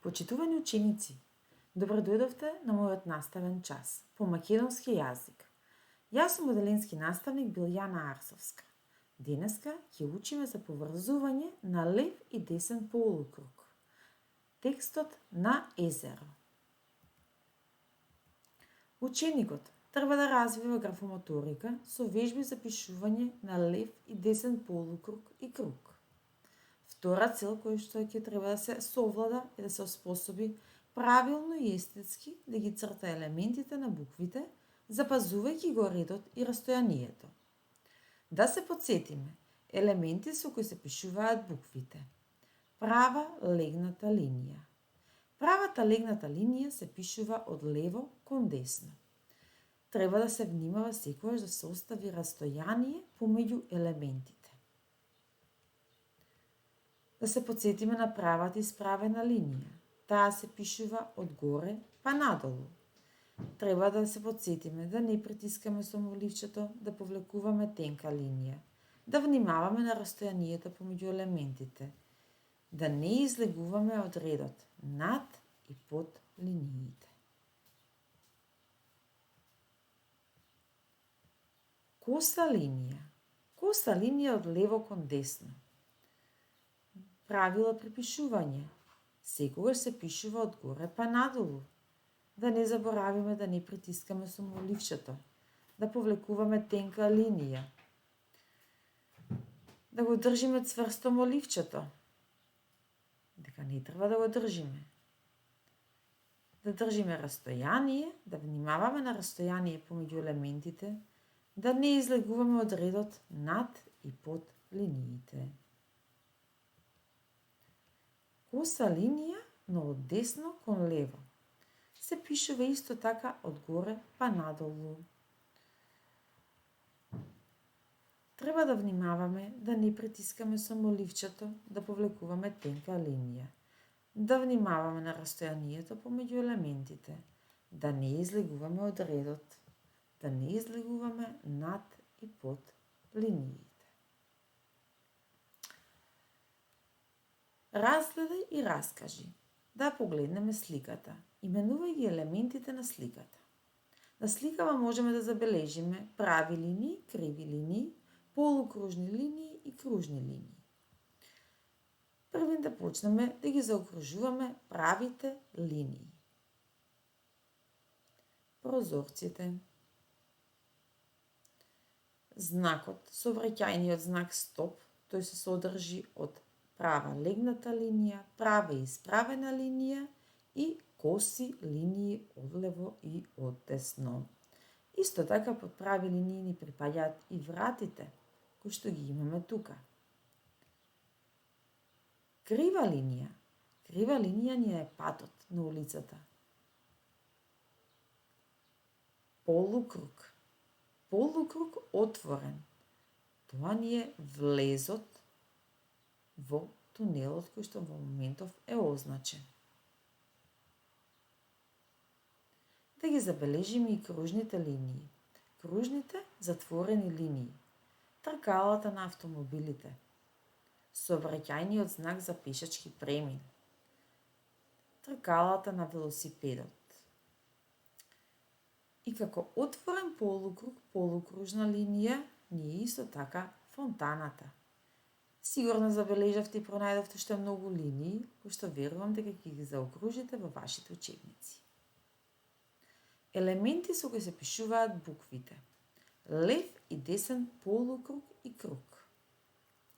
Почитувани ученици, добро дојдовте на мојот наставен час по македонски јазик. Јас сум оделенски наставник Билјана Арсовска. Денеска ќе учиме за поврзување на лев и десен полукруг. Текстот на езеро. Ученикот треба да развива графомоторика со вежби за пишување на лев и десен полукруг и круг. Втора цел која што ќе треба да се совлада е да се оспособи правилно и естетски да ги црта елементите на буквите, запазувајќи го редот и растојанието. Да се потсетиме, елементи со кои се пишуваат буквите. Права легната линија. Правата легната линија се пишува од лево кон десно. Треба да се внимава секогаш да се остави растојание помеѓу елементите. Да се потсетиме на правата исправена линија. Таа се пишува од горе па надолу. Треба да се потсетиме да не притискаме со моливчето да повлекуваме тенка линија, да внимаваме на растојанието помеѓу елементите, да не излегуваме од редот над и под линиите. Коса линија. Коса линија од лево кон десно. Правила при пишување. Секогаш се пишува од горе па надолу. Да не заборавиме да не притискаме со моливчето, да повлекуваме тенка линија, да го држиме цврсто моливчето, дека не треба да го држиме. Да држиме растојание, да внимаваме на растојание помеѓу елементите, да не излегуваме од редот над и под линиите. Коса линија, но од десно кон лево. Се пишува исто така од горе па надолу. Треба да внимаваме да не притискаме со моливчето да повлекуваме тенка линија. Да внимаваме на растојанието помеѓу елементите. Да не излегуваме од редот. Да не излегуваме над и под линиите. Разгледај и раскажи. Да погледнеме сликата. Именувај ги елементите на сликата. На сликава можеме да забележиме прави линии, криви линии, полукружни линии и кружни линии. Првин да почнеме да ги заокружуваме правите линии. Прозорците. Знакот, сообраќајниот знак стоп, тој се содржи од права легната линија, права исправена линија и коси линии одлево и оддесно. Исто така под прави линии ни припаѓаат и вратите, кои што ги имаме тука. Крива линија. Крива линија ни е патот на улицата. Полукруг. Полукруг отворен. Тоа ни е влезот во тунелот кој што во моментов е означен. Да ги забележиме и кружните линии. Кружните затворени линии. Тркалата на автомобилите. Сообраќајниот знак за пешачки премин. Тркалата на велосипедот. И како отворен полукруг, полукружна линија ни е исто така фонтаната. Сигурно забележавте и пронајдовте уште многу линии, кои што верувам дека ќе ги заокружите во вашите учебници. Елементи со кои се пишуваат буквите. Лев и десен полукруг и круг.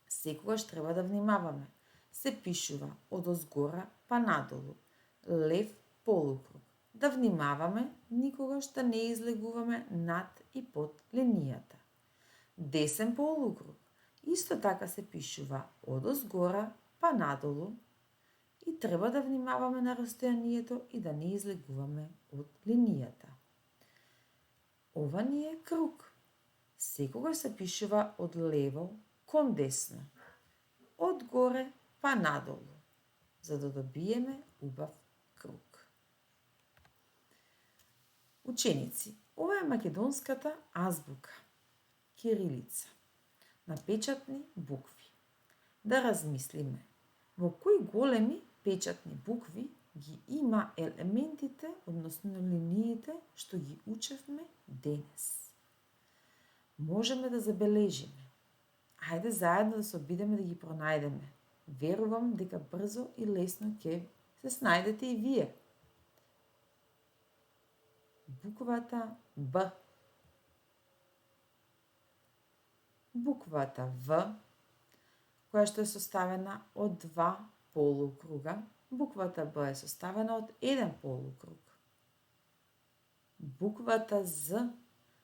Секогаш треба да внимаваме. Се пишува од озгора па надолу. Лев полукруг. Да внимаваме никогаш да не излегуваме над и под линијата. Десен полукруг. Исто така се пишува од озгора па надолу и треба да внимаваме на растојанието и да не излегуваме од линијата. Ова ни е круг. Секогаш се пишува од лево кон десно, од горе па надолу, за да добиеме убав круг. Ученици, ова е македонската азбука, кирилица, на печатни букви. Да размислиме, во кои големи печатни букви ги има елементите, односно линиите, што ги учевме денес. Можеме да забележиме. Ајде заедно да се обидеме да ги пронајдеме. Верувам дека брзо и лесно ќе се снајдете и вие. Буквата Б. Буквата В, која што е составена од два полукруга. Буквата Б е составена од еден полукруг. Буквата З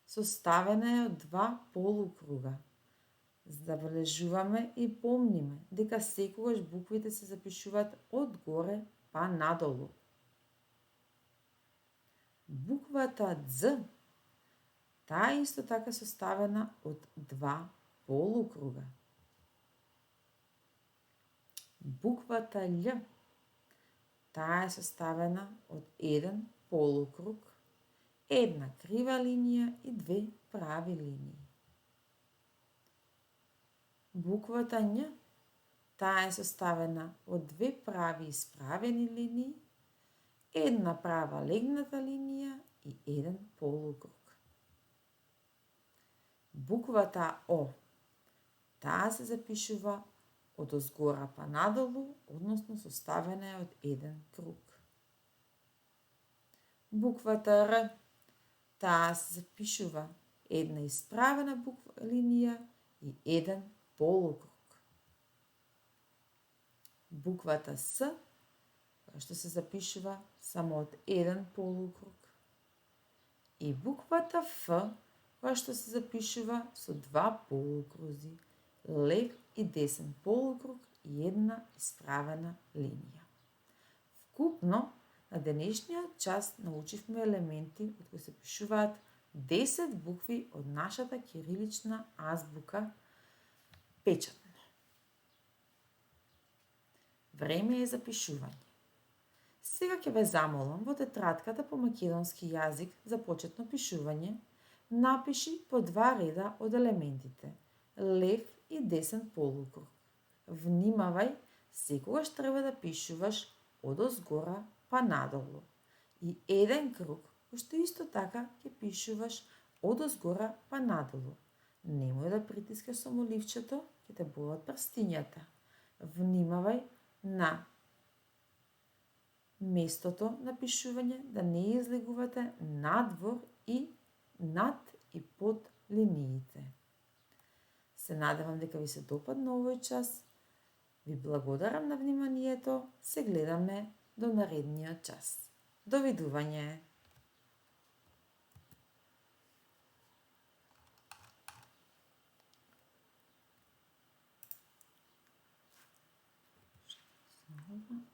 составена е од два полукруга. Забележуваме и помниме дека секогаш буквите се запишуваат од горе па надолу. Буквата Дз, таа е исто така составена од два полукруга. Буквата Љ, таа е составена од еден полукруг, една крива линија и две прави линии. Буквата Њ, таа е составена од две прави исправени линии, една права легната линија и еден полукруг. Буквата О, таа се запишува од озгора па надолу, односно составена е од еден круг. Буквата Р, таа се запишува една исправена линија и еден полукруг. Буквата С, која што се запишува само од еден полукруг. И буквата Ф, која што се запишува со два полукрузи, лев и десен полукруг и една исправена линија. Вкупно, на денешниот час научивме елементи од кои се пишуваат 10 букви од нашата кирилична азбука печатно. Време е за пишување. Сега ќе ве замолам во тетратката по македонски јазик за почетно пишување, напиши по два реда од елементите лев и десен полукруг. Внимавај, секогаш треба да пишуваш од озгора па надолу. И еден круг, кој што исто така ќе пишуваш од озгора па надолу. Немој да притискаш со моливчето, ќе те болат прстињата. Внимавај на местото на пишување, да не излегувате надвор и над и под линиите. Се надевам дека ви се допадна овој час. Ви благодарам на вниманието. Се гледаме до наредниот час. Довидување!